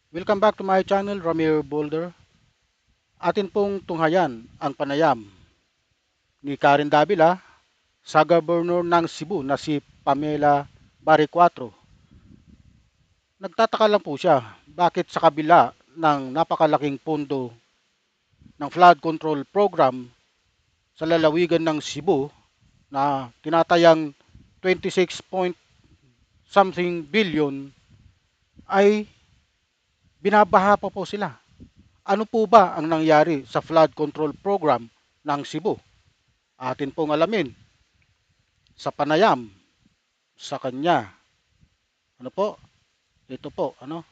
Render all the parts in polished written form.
Welcome back to my channel, Ramir Boulder. Atin pong tunghayan ang panayam ni Karen Davila sa Governor ng Cebu na si Pamela Baricuatro. Nagtataka lang po siya bakit sa kabila ng napakalaking pondo ng flood control program sa lalawigan ng Cebu na tinatayang 26 point something billion ay binabaha pa po sila. Ano po ba ang nangyari sa flood control program ng Cebu? Atin pong alamin sa panayam sa kanya. Ano po? Ito po, ano?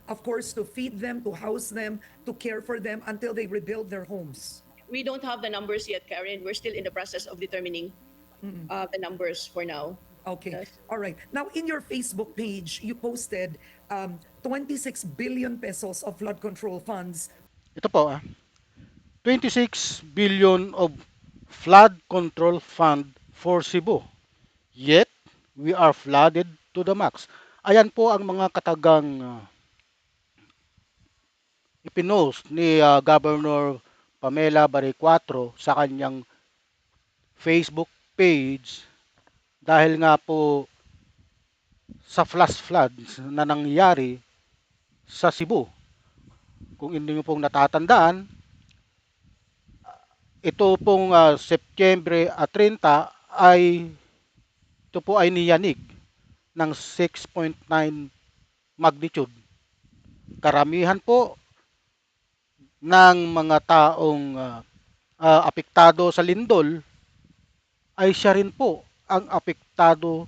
Of course, to feed them, to house them, to care for them until they rebuild their homes. We don't have the numbers yet, Karen. We're still in the process of determining the numbers for now. Okay. Yes. All right. Now, in your Facebook page, you posted 26 billion pesos of flood control funds. Ito po, 26 billion of flood control fund for Cebu. Yet, we are flooded to the max. Ayan po ang mga katagang ipinost ni Governor Pamela Baricuatro sa kanyang Facebook page dahil nga po sa flash floods na nangyari sa Cebu. Kung hindi nyo pong natatandaan, ito pong Setyembre 30 ay ito po ay niyanig ng 6.9 magnitude. Karamihan po ng mga taong apektado sa lindol ay siya rin po ang apektado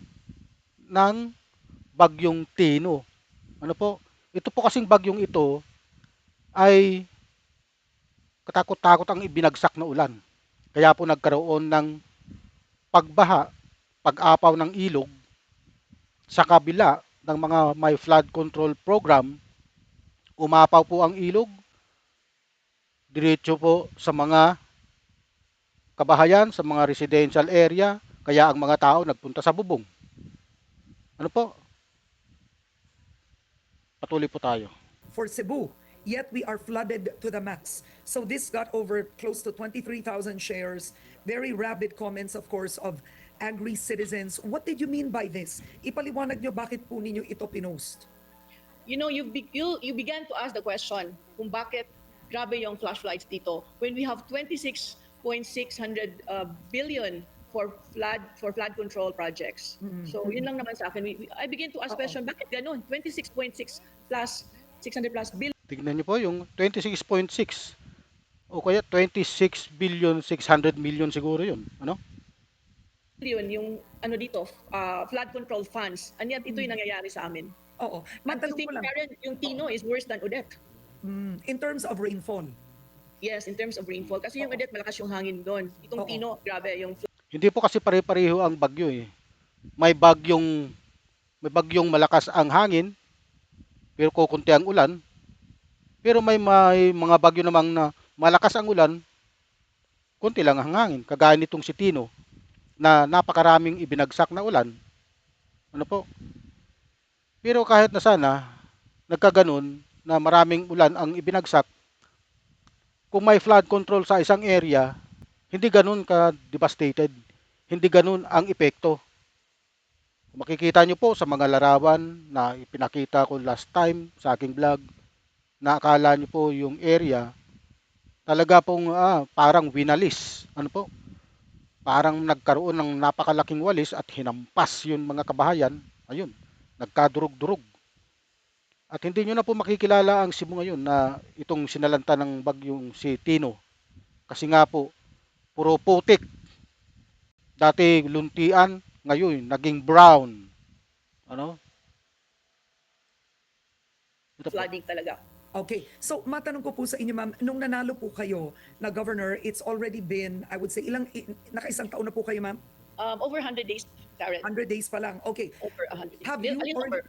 ng bagyong Tino. Ano po? Ito po kasing bagyong ito ay katakot-takot ang ibinagsak na ulan. Kaya po nagkaroon ng pagbaha, pag-apaw ng ilog sa kabila ng mga may flood control program. Umapaw po ang ilog diretso po sa mga kabahayan, sa mga residential area, kaya ang mga tao nagpunta sa bubong. Ano po? Patuloy po tayo. For Cebu, yet we are flooded to the max. So this got over close to 23,000 shares. Very rabid comments, of course, of angry citizens. What did you mean by this? Ipaliwanag nyo bakit po ninyo ito pinost. You know, you began to ask the question kung bakit grabe yung flash floods dito when we have 26.600 billion for flood control projects. So yun lang naman sa akin. I begin to ask question, bakit ganun? 26.6 plus 600 plus billion Tignan niyo po yung 26.6 o kaya 26 billion 600 million siguro yun. Ano? yung ano dito, flood control funds. And yet ito yung nangyayari sa amin. Oo. And to Matanong think, ko lang, Karen, yung Tino is worse than Odette. in terms of rainfall, Yes, in terms of rainfall. Kasi yung Odette, malakas yung hangin doon. Itong Oo. Tino, grabe, yung Hindi po kasi pare-pareho ang bagyo eh. May bagyong may bagyong malakas ang hangin pero kukunti ang ulan. Pero may mga bagyo namang na malakas ang ulan, kunti lang ang hangin. Kagaya nitong si Tino na napakaraming ibinagsak na ulan. Ano po? Pero kahit na sana nagkaganon na maraming ulan ang ibinagsak, kung may flood control sa isang area, hindi ganun ka devastated. Hindi ganun ang epekto. Makikita nyo po sa mga larawan na ipinakita ko last time sa aking vlog na akala nyo po yung area talaga pong parang winalis. Ano po? Parang nagkaroon ng napakalaking walis at hinampas yun mga kabahayan. Ayun, nagkadurog-durog. At hindi nyo na po makikilala ang Cebu ngayon na itong sinalanta ng bagyong si Tino. Kasi nga po, puro putik. Dati luntian, ngayon naging brown. Ano? Ito po. flooding talaga. okay. So matanong ko po sa inyo, ma'am, nung nanalo po kayo na governor, it's already been, I would say, nakaisang taon na po kayo, ma'am? Over 100 days, Karen. 100 days pa lang. Okay. Over 100 days. Have you Alin or, number?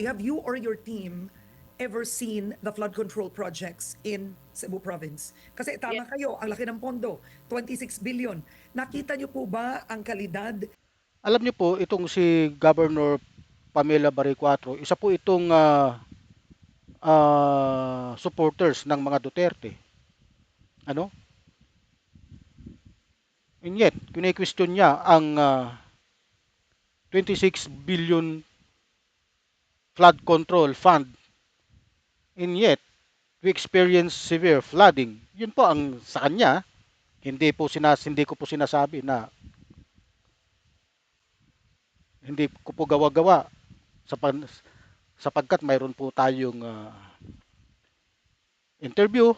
have you or your team ever seen the flood control projects in Cebu province? Kasi tama Yes. kayo, ang laki ng pondo, 26 billion. Nakita niyo po ba ang kalidad? Alam niyo po, itong si Governor Pamela Baricuatro, isa po itong supporters ng mga Duterte. Ano? And yet, kine-question niya ang 26 billion flood control fund. And yet, we experience severe flooding. Yun po ang sa kanya, hindi ko po sinasabi na hindi ko po gawa-gawa sa sapagkat mayroon po tayong interview.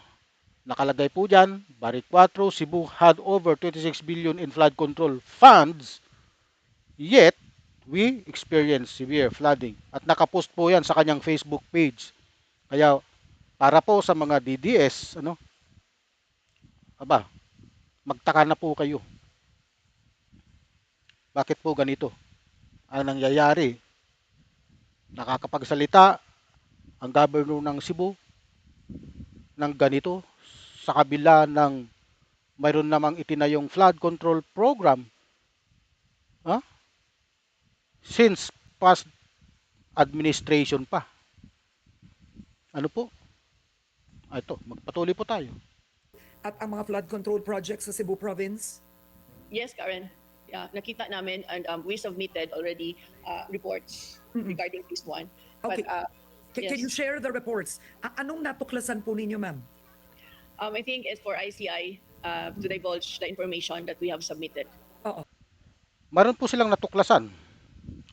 Nakalagay po dyan, Barrio 4, Cebu had over 26 billion in flood control funds, yet we experience severe flooding. At nakapost po yan sa kanyang Facebook page. Kaya para po sa mga DDS, aba, magtaka na po kayo. Bakit po ganito? Ang nangyayari, nakakapagsalita ang governor ng Cebu ng ganito sa kabila ng mayroon namang itinayong flood control program, ha? Since past administration pa. Ano po? Ito, magpatuloy po tayo. At ang mga flood control projects sa Cebu Province? Yes, Karen. Yeah, nakita namin and we submitted already reports regarding this one. Okay. But Can you yes. share the reports? Anong natuklasan po ninyo, ma'am? I think it's for ICI to divulge the information that we have submitted. Oo. Meron po silang natuklasan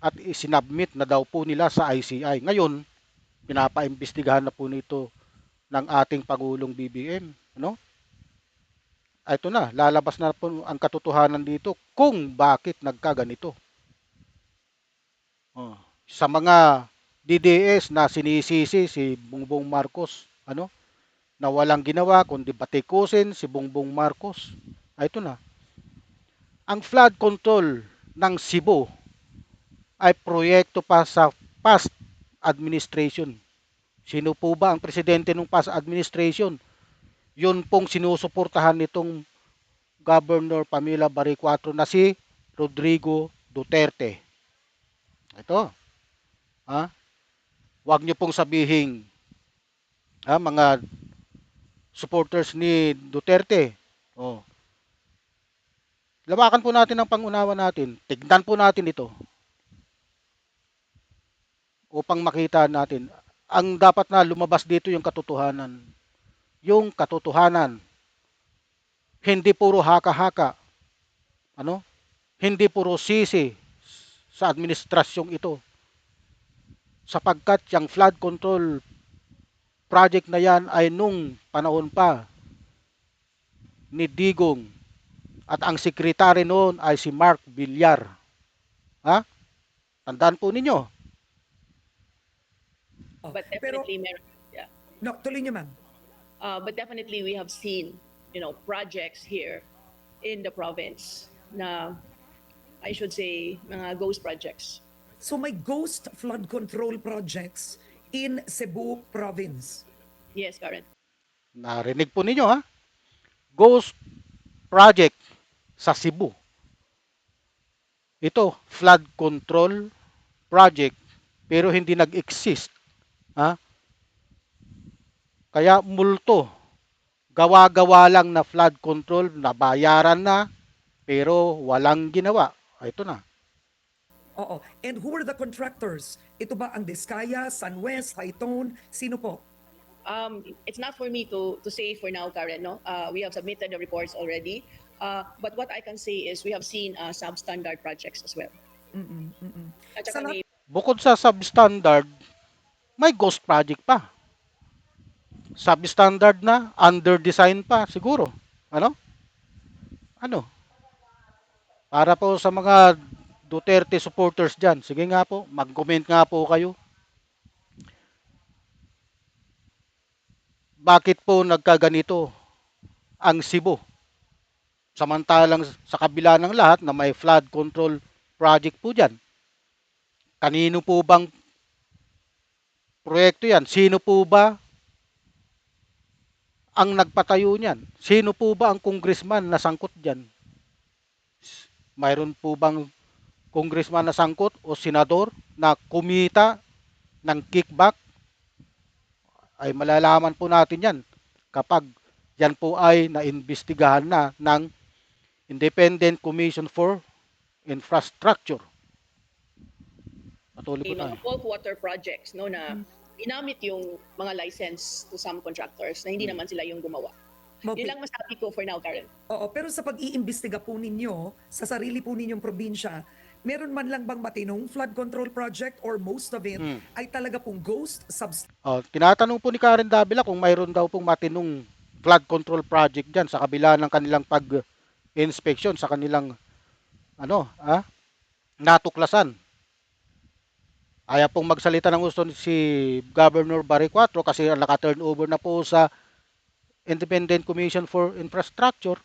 at isinabmit na daw po nila sa ICI. Ngayon, pinapaimbestigahan na po nito ng ating Pangulong BBM. Ano? Ito na, lalabas na po ang katotohanan dito kung bakit nagkaganito. Sa mga DDS na sinisisi si Bongbong Marcos, na walang ginawa kundi batikusin si Bongbong Marcos. Ito na. Ang flood control ng Cebu ay proyekto pa sa past administration. Sino po ba ang presidente ng past administration? Yun pong sinusuportahan nitong Governor Pamela Barrio 4 na si Rodrigo Duterte. Ito. Huwag niyo pong sabihin mga supporters ni Duterte. Lawakan po natin ang pangunawa natin. Tignan po natin ito upang makita natin. Ang dapat na lumabas dito yung katotohanan. Yung katotohanan. Hindi puro haka-haka. Hindi puro sisi sa administrasyong ito. Sapagkat yung flood control project na yan ay nung panahon pa ni Digong at ang sekretary noon ay si Mark Villar. Tandaan po ninyo. But Pero, definitely, yeah. no, tuloy niyo, ma'am. But definitely we have seen, projects here in the province na I should say mga ghost projects. So may ghost flood control projects in Cebu Province. Yes, Karen. Narinig po ninyo Ghost project sa Cebu. Ito, flood control project pero hindi nag-exist. Kaya multo. Gawa-gawa lang na flood control, nabayaran na pero walang ginawa. Ito na. Oo. And who were the contractors? Ito ba ang Diskaya, Sunwest, Hightone? Sino po? It's not for me to say for now, Karen. No, we have submitted the reports already. But what I can say is we have seen substandard projects as well. At Sa saka lahat- may Bukod sa substandard, may ghost project pa. Substandard na, under design pa siguro. Ano? Para po sa mga Duterte supporters dyan, sige nga po, mag-comment nga po kayo. Bakit po nagkaganito ang Cebu? Samantalang sa kabila ng lahat na may flood control project po dyan. Kanino po bang proyekto yan? Sino po ba ang nagpatayo niyan? Sino po ba ang congressman na sangkot dyan? Mayroon po bang congressman na sangkot o senador na kumita ng kickback? ay malalaman po natin yan kapag yan po ay naimbestigahan na ng Independent Commission for Infrastructure. Patuloy po Yung tayo. mga bulk water projects no na ginamit yung mga license to some contractors na hindi naman sila yung gumawa. Okay. Yun lang masabi ko for now, Karen. Oo, pero sa pag-iimbestiga po ninyo, sa sarili po ninyong probinsya, meron man lang bang matinong flood control project or most of it ay talaga pong ghost substandard Tinatanong po ni Karen Davila kung mayroon daw pong matinong flood control project dyan sa kabila ng kanilang pag-inspection sa kanilang natuklasan. Ayaw pong magsalita ng gusto si Governor Barry Cuatro kasi naka-turn over na po sa Independent Commission for Infrastructure.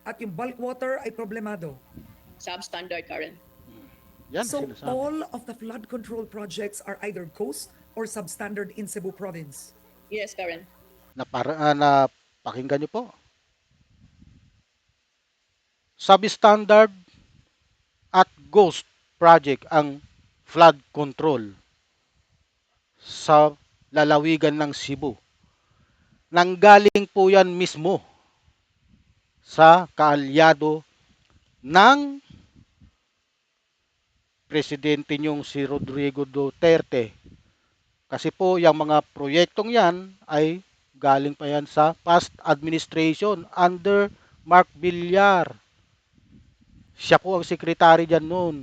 at yung bulk water ay problemado. Substandard, Karen. Yan, So sinasabi. all of the flood control projects are either ghost or substandard in Cebu province. Yes, Karen. Na pakinggan nyo po. Substandard at ghost project ang flood control sa lalawigan ng Cebu. Nanggaling po yan mismo sa kaalyado ng presidente niyong si Rodrigo Duterte. Kasi po yung mga proyektong yan ay galing pa yan sa past administration under Mark Villar. Siya po ang sekretary dyan noon.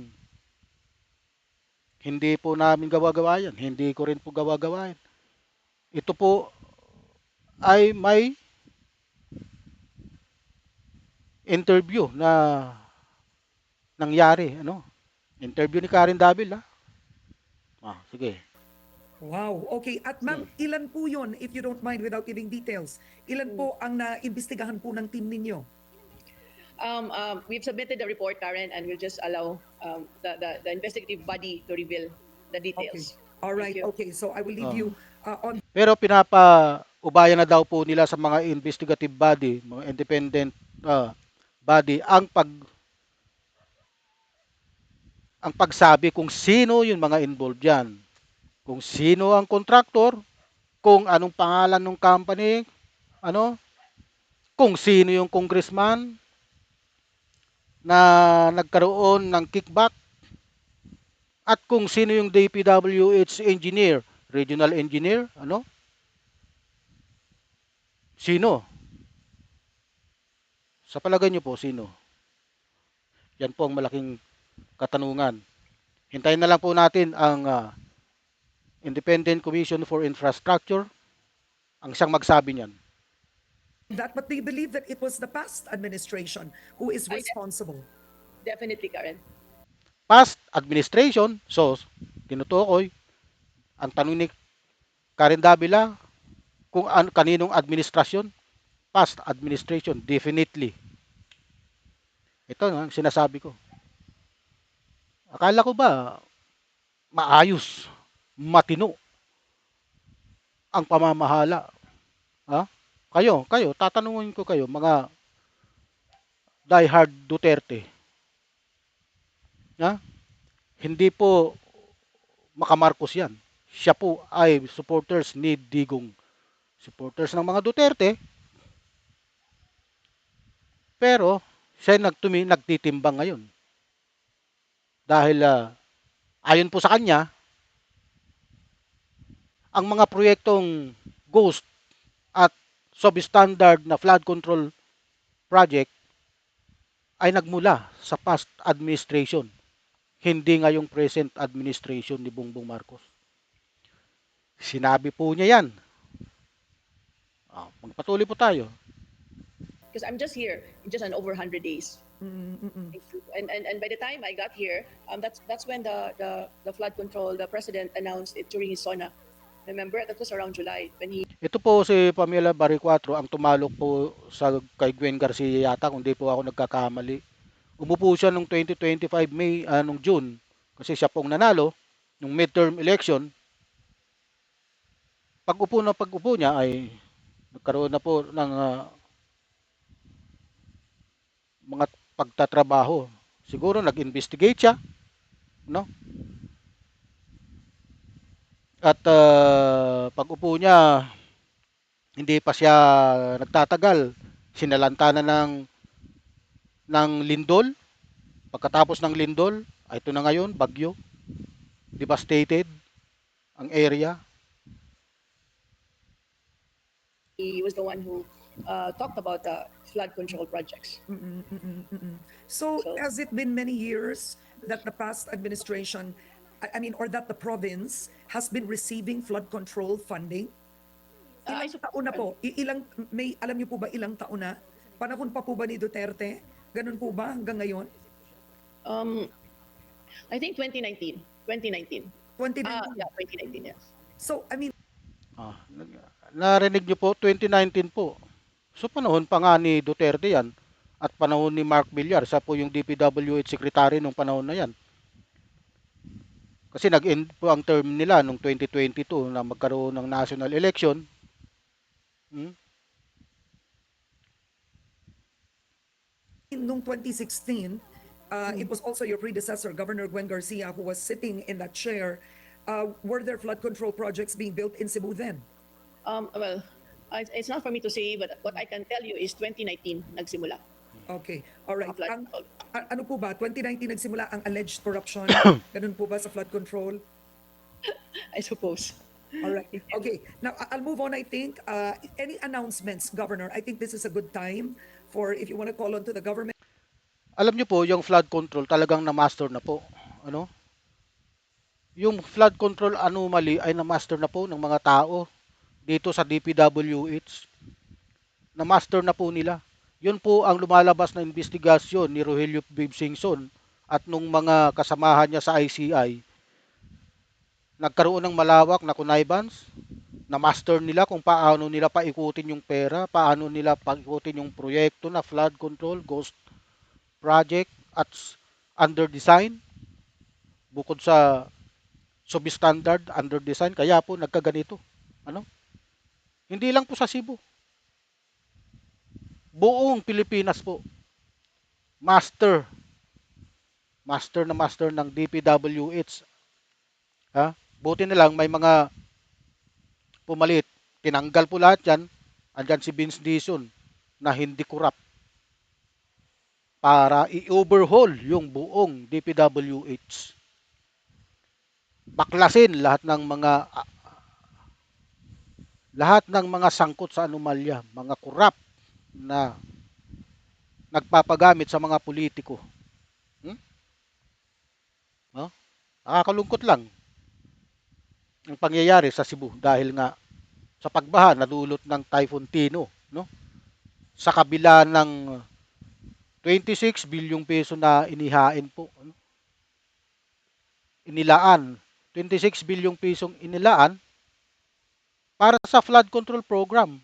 Hindi po namin gawa-gawa yan. Hindi ko rin po gawa-gawa yan. Ito po ay may interview na nangyari. Interview ni Karen Davila. Sige. Wow, okay. At ma'am, ilan po yun, if you don't mind without giving details, ilan po ang naimbestigahan po ng team ninyo? We've submitted the report, Karen, and we'll just allow the investigative body to reveal the Okay. details. All right, Thank you. okay. So I will leave you on Pero pinapa-ubaya na daw po nila sa mga investigative body, mga independent body, ang pagsabi kung sino yung mga involved dyan. Kung sino ang contractor, kung anong pangalan ng company, kung sino yung congressman na nagkaroon ng kickback, at kung sino yung DPWH engineer, regional engineer, sino? Sa palagay niyo po, sino? Yan po ang malaking katanungan. Hintayin na lang po natin ang Independent Commission for Infrastructure ang siyang magsabi niyan. that, but do you believe that it was the past administration who is I- responsible? Definitely, Karen. Past administration, so tinutukoy, ang tanong ni Karen Davila, kung kaninong administrasyon, past administration, definitely. Ito ang sinasabi ko. Akala ko ba maayos, matino ang pamamahala? Kayo, tatanungin ko kayo, mga diehard Duterte. Hindi po makamarcos yan. Siya po ay supporters ni Digong. Supporters ng mga Duterte. Pero siya nagtitimbang ngayon. Dahil ayon po sa kanya, ang mga proyektong ghost at substandard na flood control project ay nagmula sa past administration, hindi ngayong present administration ni Bongbong Marcos. Sinabi po niya yan. Magpatuloy po tayo. Because I'm just here in just an over 100 days. Thank you. And by the time I got here, that's when the flood control, the president announced it during his SONA. Remember, that was around July when he Ito po si Pamela Barry Cuatro ang tumalok po kay Gwen Garcia yata, kung di po ako nagkakamali. Umupo siya noong 2025 May, nung June, kasi siya pong nanalo nung midterm election. Pag-upo niya ay nagkaroon na po ng mga pagtatrabaho. Siguro nag-investigate siya, no? At pag-upo niya, hindi pa siya nagtatagal. Sinalanta na ng lindol. Pagkatapos ng lindol, ito na ngayon, bagyo. Devastated ang area. He was the one who talked about the flood control projects. So So- has it been many years that the past administration, I mean, or that the province has been receiving flood control funding? I Ilang suppose- taon na po? Alam niyo po ba ilang taon na? Panahon pa po ba ni Duterte? Ganun po ba hanggang ngayon? I think 2019. 2019. 2019. Yeah, 2019, yes. So, I mean, Ah, narinig niyo po, 2019 po. So panahon pa nga ni Duterte yan at panahon ni Mark Villar, siya po yung DPWH secretary nung panahon na yan. Kasi nag-end po ang term nila nung 2022 na magkaroon ng national election. Hmm? noong 2016, it was also your predecessor, Governor Gwen Garcia, who was sitting in that chair. Were there flood control projects being built in Cebu then? Well, it's not for me to say, but what I can tell you is 2019 nagsimula. Okay, all right. Ang flood Ang, control. ano po ba, 2019 nagsimula ang alleged corruption? Ganun po ba sa flood control? I suppose. All right. Okay. Now, I'll move on, I think. Any announcements, Governor? I think this is a good time for, if you want to call on to the government. Alam niyo po, yung flood control talagang na-master na po. Ano? Yung flood control anomaly ay na-master na po ng mga tao dito sa DPWH. Na-master na po nila. Yun po ang lumalabas na investigasyon ni Rogelio Bibsingson at nung mga kasamahan niya sa ICI. Nagkaroon ng malawak na connivance, na-master nila kung paano nila paikutin yung pera, paano nila paikutin yung proyekto na flood control, ghost project at under design. Bukod sa substandard, under design, kaya po nagkaganito. Ano? Hindi lang po sa Cebu. Buong Pilipinas po. Master. Master na master ng DPWH. Ha? Buti na lang may mga pumalit. Tinanggal po lahat yan. Andyan si Vince Dizon na hindi corrupt para i-overhaul yung buong DPWH. Baklasin lahat ng mga sangkot sa anomalya, mga corrupt na nagpapagamit sa mga politiko. Hmm? No? Nakakalungkot lang ang pangyayari sa Cebu dahil nga sa pagbaha na dulot ng Typhoon Tino, no? Sa kabila ng 26 bilyong peso na inihain po, ano? Inilaan, 26 bilyong pesong inilaan para sa flood control program.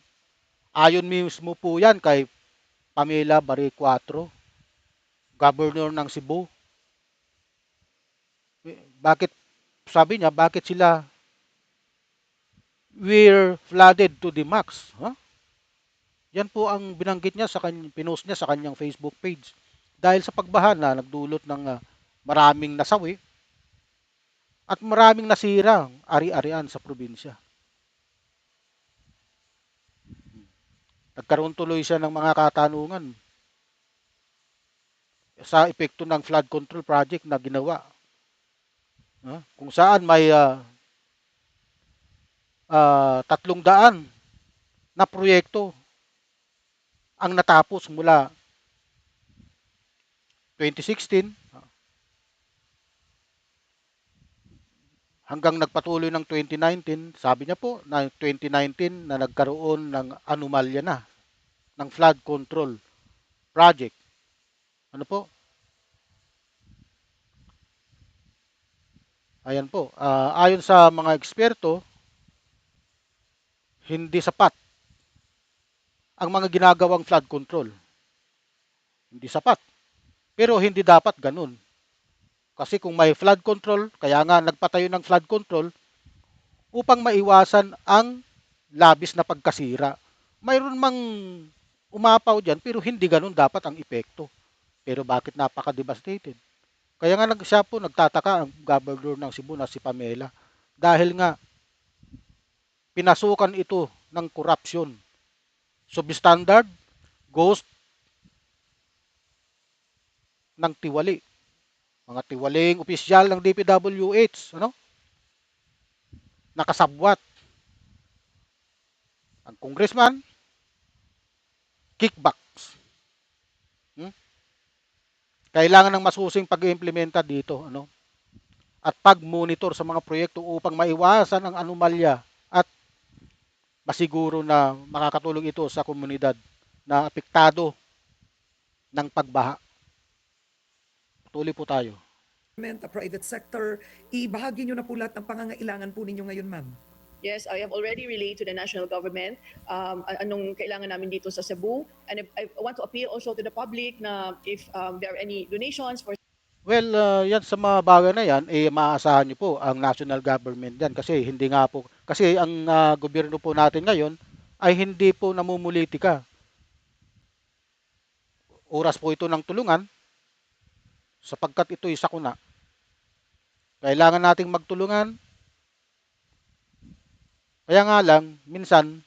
Ayon mismo po yan kay Pamela Barre 4, Governor ng Cebu. Bakit, sabi niya, bakit sila we're flooded to the max? Huh? Yan po ang binanggit niya pinost niya sa kanyang Facebook page. Dahil sa pagbaha na nagdulot ng maraming nasawi at maraming nasira ari-arian sa probinsya. Nagkaroon tuloy siya ng mga katanungan sa epekto ng flood control project na ginawa. Kung saan may 300 na proyekto ang natapos mula 2016 hanggang nagpatuloy ng 2019. Sabi niya po na 2019 na nagkaroon ng anomalya na ng flood control project. Ano po? Ayan po. Ayon sa mga eksperto, hindi sapat ang mga ginagawang flood control. Hindi sapat. Pero hindi dapat ganun. Kasi kung may flood control, kaya nga nagpatayo ng flood control upang maiwasan ang labis na pagkasira. Mayroon mang umapaw dyan, pero hindi ganun dapat ang epekto. Pero bakit napaka-devastated? Kaya nga siya po nagtataka ang governor ng Cebu na si Pamela. Dahil nga pinasukan ito ng corruption. Substandard, ghost ng tiwali. Mga tiwaling opisyal ng DPWH, nakasabwat. Ang congressman, kickbacks. Hmm? Kailangan ng masusing pag-iimplementa dito, at pag-monitor sa mga proyekto upang maiwasan ang anomalya at masiguro na makakatulong ito sa komunidad na apektado ng pagbaha. Tuloy po tayo. The private sector, ibahagi nyo na po lahat ng pangangailangan po ninyo ngayon, ma'am. Yes, I have already relayed to the national government anong kailangan namin dito sa Cebu. And I want to appeal also to the public na if there are any donations for Well, yan sa mga bagay na yan, maaasahan nyo po ang national government yan kasi hindi nga po, kasi ang gobyerno po natin ngayon ay hindi po namumulitika. Oras po ito ng tulungan sapagkat ito'y sakuna. Kailangan nating magtulungan. Kaya nga lang, minsan,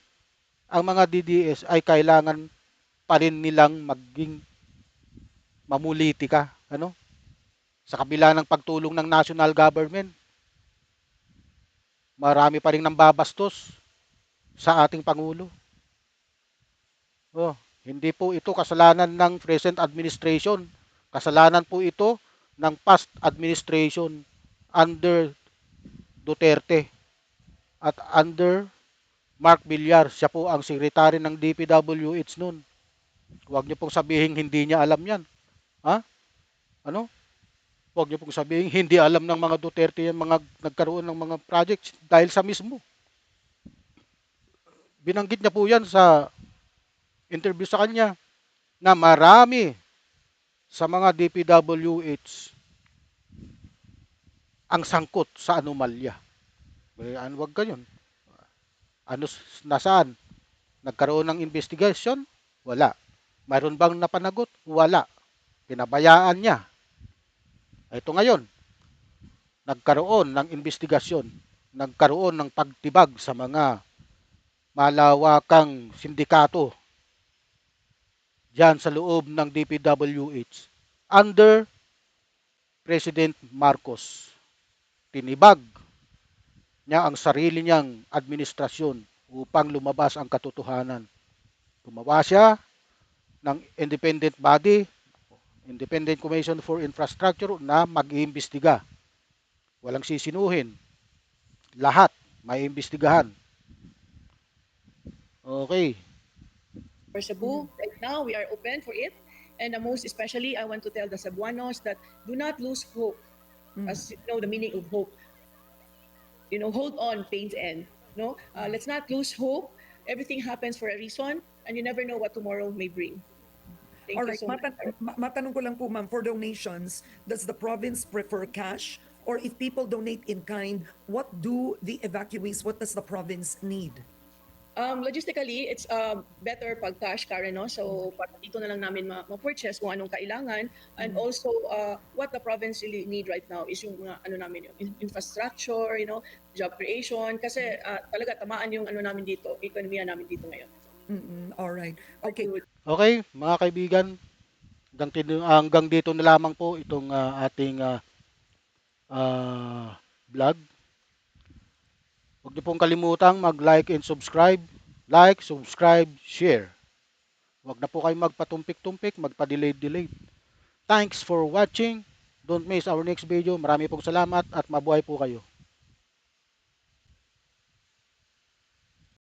ang mga DDS ay kailangan pa rin nilang maging mamulitika. Sa kabila ng pagtulong ng national government, marami pa rin nambabastos sa ating Pangulo. Hindi po ito kasalanan ng present administration. Kasalanan po ito ng past administration under Duterte at under Mark Villar. Siya po ang sekretary ng DPWH noon. Huwag niyo pong sabihin hindi niya alam yan. Huwag niyo pong sabihin hindi alam ng mga Duterte yung mga nagkaroon ng mga projects dahil sa mismo. Binanggit niya po yan sa interview sa kanya na marami sa mga DPWH ang sangkot sa anomalya. Huwag ganyan. Nasaan? Nagkaroon ng investigation? Wala. Mayroon bang napanagot? Wala. Pinabayaan niya. Ito ngayon, nagkaroon ng investigasyon, nagkaroon ng pagtibag sa mga malawakang sindikato diyan sa loob ng DPWH under President Marcos. Tinibag niya ang sarili niyang administrasyon upang lumabas ang katotohanan. Gumawa siya ng independent body, Independent Commission for Infrastructure na mag-iimbestiga. Walang sisinuhin. Lahat may imbestigahan. Okay. for Cebu. Right now, we are open for it. And most especially, I want to tell the Cebuanos that do not lose hope. As you know, the meaning of hope. Hold on, pains end. No, let's not lose hope. Everything happens for a reason, and you never know what tomorrow may bring. Thank All you right, so much. matanong ko lang po, ma'am, for donations, does the province prefer cash? Or if people donate in kind, what do the evacuees, what does the province need? Logistically, it's better pag cash, Karen, no? So, para dito na lang namin ma-purchase kung anong kailangan. And also, what the province really need right now is yung mga, namin, yung infrastructure, job creation. Kasi talaga tamaan yung namin dito, ekonomiya namin dito ngayon. All right. Okay. Okay, mga kaibigan, hanggang dito na lamang po itong ating vlog. Huwag niyo pong kalimutang mag-like and subscribe. Like, subscribe, share. Huwag na po kayong magpatumpik-tumpik, magpa-delay-delay. Thanks for watching. Don't miss our next video. Marami pong salamat at mabuhay po kayo.